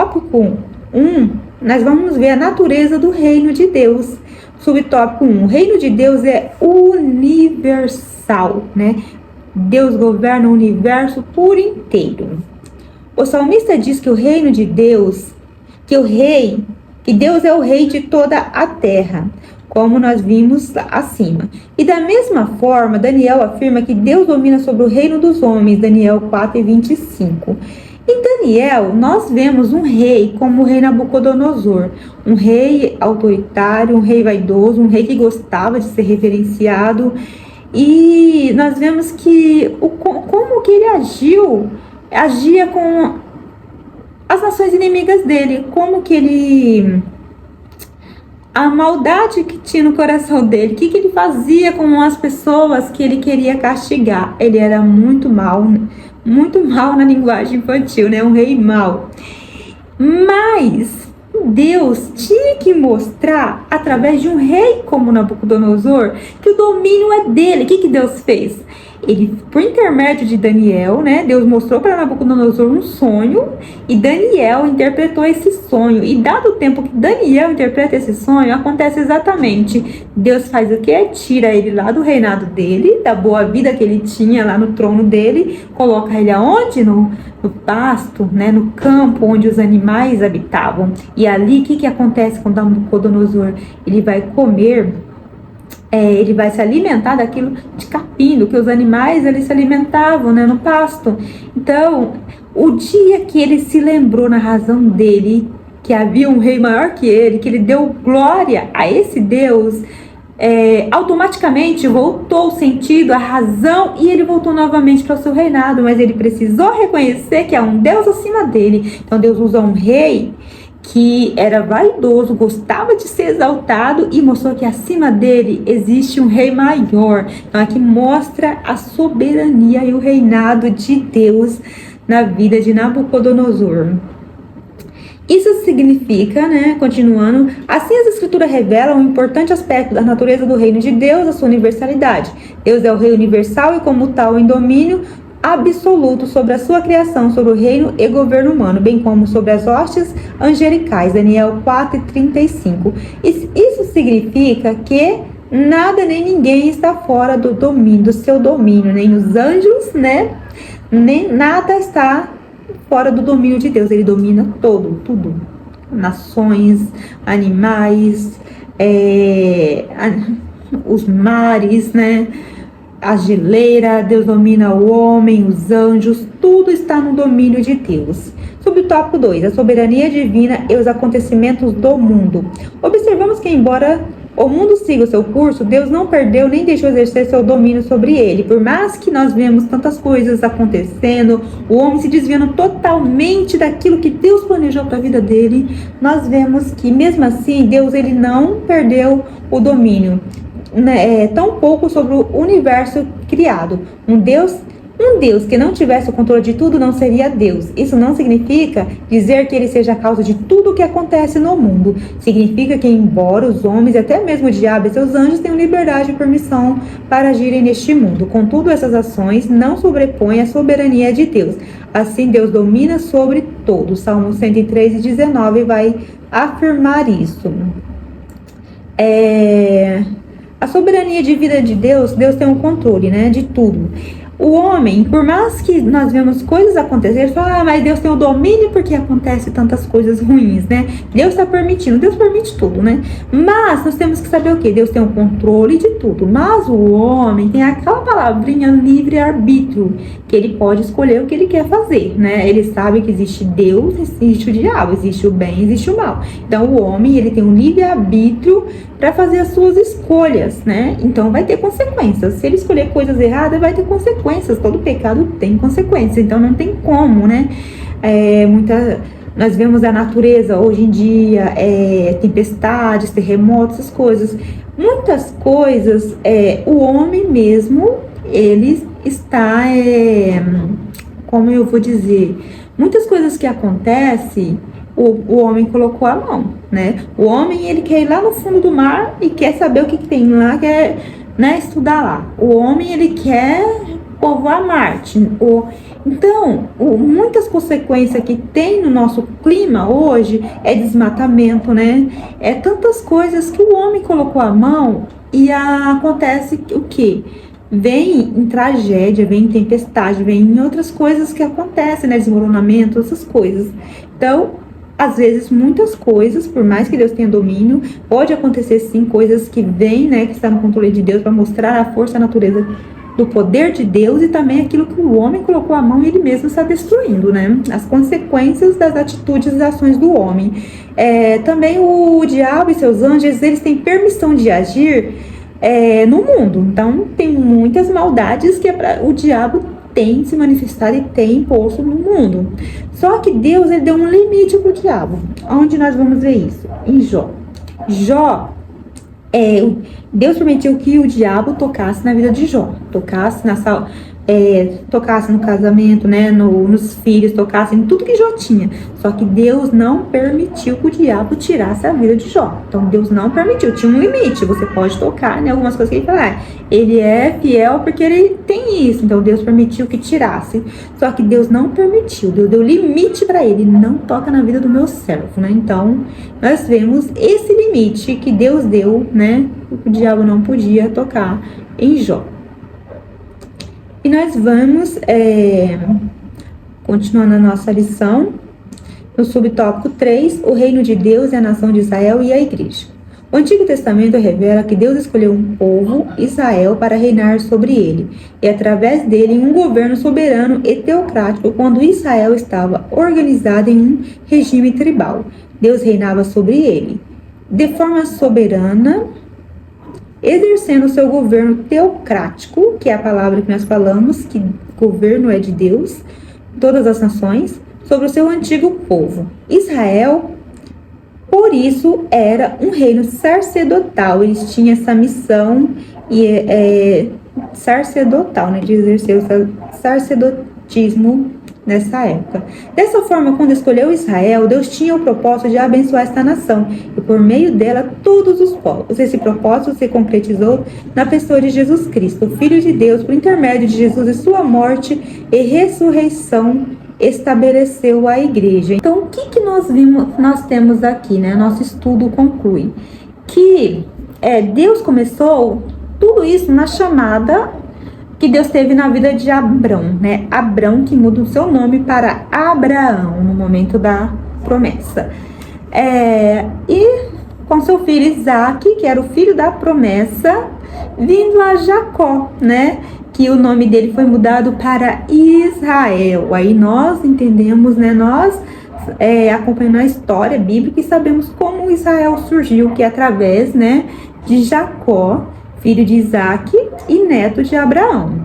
subtópico 1, nós vamos ver a natureza do reino de Deus. Subtópico 1, o reino de Deus é universal, né? Deus governa o universo por inteiro. O salmista diz que o reino de Deus, que Deus é o rei de toda a terra, como nós vimos acima. E da mesma forma, Daniel afirma que Deus domina sobre o reino dos homens, Daniel 4:25. Em Daniel, nós vemos um rei como o rei Nabucodonosor, um rei autoritário, um rei vaidoso, um rei que gostava de ser reverenciado. E nós vemos que como que ele agia com as nações inimigas dele, como que ele... a maldade que tinha no coração dele, o que ele fazia com as pessoas que ele queria castigar. Ele era muito mal na linguagem infantil, né? Um rei mau. Mas Deus tinha que mostrar, através de um rei como Nabucodonosor, que o domínio é dele. O que Deus fez? Ele, por intermédio de Daniel, né, Deus mostrou para Nabucodonosor um sonho e Daniel interpretou esse sonho. E dado o tempo que Daniel interpreta esse sonho, acontece exatamente. Deus faz o quê? Tira ele lá do reinado dele, da boa vida que ele tinha lá no trono dele, coloca ele aonde? No pasto, né, no campo onde os animais habitavam. E ali, o que acontece com Nabucodonosor? Ele vai comer... ele vai se alimentar daquilo de capim, do que os animais eles se alimentavam, né, no pasto. Então, o dia que ele se lembrou na razão dele, que havia um rei maior que ele, que ele deu glória a esse Deus, automaticamente voltou o sentido, a razão, e ele voltou novamente para o seu reinado. Mas ele precisou reconhecer que há um Deus acima dele. Então, Deus usa um rei que era vaidoso, gostava de ser exaltado, e mostrou que acima dele existe um rei maior. Então aqui mostra a soberania e o reinado de Deus na vida de Nabucodonosor. Isso significa, né, continuando, assim as escrituras revelam um importante aspecto da natureza do reino de Deus, a sua universalidade. Deus é o rei universal e como tal em domínio absoluto sobre a sua criação, sobre o reino e governo humano, bem como sobre as hostes angelicais, Daniel 4:35. Isso significa que nada nem ninguém está fora do seu domínio, nem os anjos, né? Nem nada está fora do domínio de Deus. Ele domina tudo. Nações, animais, os mares, né? A geleira, Deus domina o homem, os anjos, tudo está no domínio de Deus. Subtópico 2, a soberania divina e os acontecimentos do mundo. Observamos que, embora o mundo siga o seu curso, Deus não perdeu nem deixou exercer seu domínio sobre ele. Por mais que nós vemos tantas coisas acontecendo, o homem se desviando totalmente daquilo que Deus planejou para a vida dele, nós vemos que, mesmo assim, Deus ele não perdeu o domínio. Tão pouco sobre o universo criado. Um Deus que não tivesse o controle de tudo não seria Deus. Isso não significa dizer que ele seja a causa de tudo o que acontece no mundo. Significa que, embora os homens e até mesmo o diabo e seus anjos tenham liberdade e permissão para agirem neste mundo, contudo essas ações não sobrepõem a soberania de Deus. Assim Deus domina sobre todos. Salmo 103:19 vai afirmar isso. A soberania de vida de Deus, Deus tem o controle, né, de tudo. O homem, por mais que nós vemos coisas acontecer, ele fala, mas Deus tem o domínio porque acontece tantas coisas ruins, né? Deus está permitindo, Deus permite tudo, né? Mas nós temos que saber o quê? Deus tem o controle de tudo, mas o homem tem aquela palavrinha livre-arbítrio, que ele pode escolher o que ele quer fazer, né? Ele sabe que existe Deus, existe o diabo, existe o bem, existe o mal. Então o homem, ele tem um livre-arbítrio para fazer as suas escolhas, né? Então vai ter consequências. Se ele escolher coisas erradas, vai ter consequências. Todo pecado tem consequências, então não tem como, né? Nós vemos a natureza hoje em dia, tempestades, terremotos, essas coisas. Muitas coisas, o homem mesmo, ele está, como eu vou dizer, muitas coisas que acontecem, o homem colocou a mão, né? O homem, ele quer ir lá no fundo do mar e quer saber o que tem lá, quer, né, estudar lá. O homem, ele quer povoar Marte. Então, muitas consequências que tem no nosso clima hoje é desmatamento, né? É tantas coisas que o homem colocou a mão e acontece o quê? Vem em tragédia, vem em tempestade, vem em outras coisas que acontecem, né? Desmoronamento, essas coisas. Então, às vezes, muitas coisas, por mais que Deus tenha domínio, pode acontecer sim coisas que vêm, né? Que está no controle de Deus para mostrar a força, a natureza do poder de Deus e também aquilo que o homem colocou a mão e ele mesmo está destruindo, né? As consequências das atitudes e ações do homem. Também o diabo e seus anjos, eles têm permissão de agir no mundo. Então, tem muitas maldades que o diabo tem se manifestado e tem imposto no mundo. Só que Deus, ele deu um limite para o diabo. Onde nós vamos ver isso? Em Jó. Deus permitiu que o diabo tocasse na vida de Jó, tocasse no casamento, né, nos filhos, tocasse em tudo que Jó tinha. Só que Deus não permitiu que o diabo tirasse a vida de Jó. Então Deus não permitiu, tinha um limite. Você pode tocar, né, algumas coisas que ele fala. Ele é fiel porque ele tem isso. Então Deus permitiu que tirasse. Só que Deus não permitiu. Deus deu limite para ele. Não toca na vida do meu servo, né? Então nós vemos esse limite que Deus deu, né? O diabo não podia tocar em Jó. E nós vamos continuando a nossa lição, no subtópico 3, o reino de Deus e a nação de Israel e a igreja. O Antigo Testamento revela que Deus escolheu um povo, Israel, para reinar sobre ele, e através dele um governo soberano e teocrático quando Israel estava organizado em um regime tribal. Deus reinava sobre ele de forma soberana, exercendo o seu governo teocrático, que é a palavra que nós falamos, que governo é de Deus, todas as nações, sobre o seu antigo povo. Israel, por isso, era um reino sacerdotal. Eles tinham essa missão sacerdotal, né, de exercer o sacerdotismo nessa época. Dessa forma, quando escolheu Israel, Deus tinha o propósito de abençoar esta nação e por meio dela todos os povos. Esse propósito se concretizou na pessoa de Jesus Cristo, o Filho de Deus, por intermédio de Jesus e sua morte e ressurreição estabeleceu a igreja. Então, o que nós temos aqui, né? Nosso estudo conclui que Deus começou tudo isso na chamada que Deus teve na vida de Abrão, né? Abrão, que muda o seu nome para Abraão no momento da promessa. E com seu filho Isaac, que era o filho da promessa, vindo a Jacó, né? Que o nome dele foi mudado para Israel. Aí nós entendemos, né? Nós acompanhando a história bíblica e sabemos como Israel surgiu, que é através, né, de Jacó, filho de Isaac e neto de Abraão.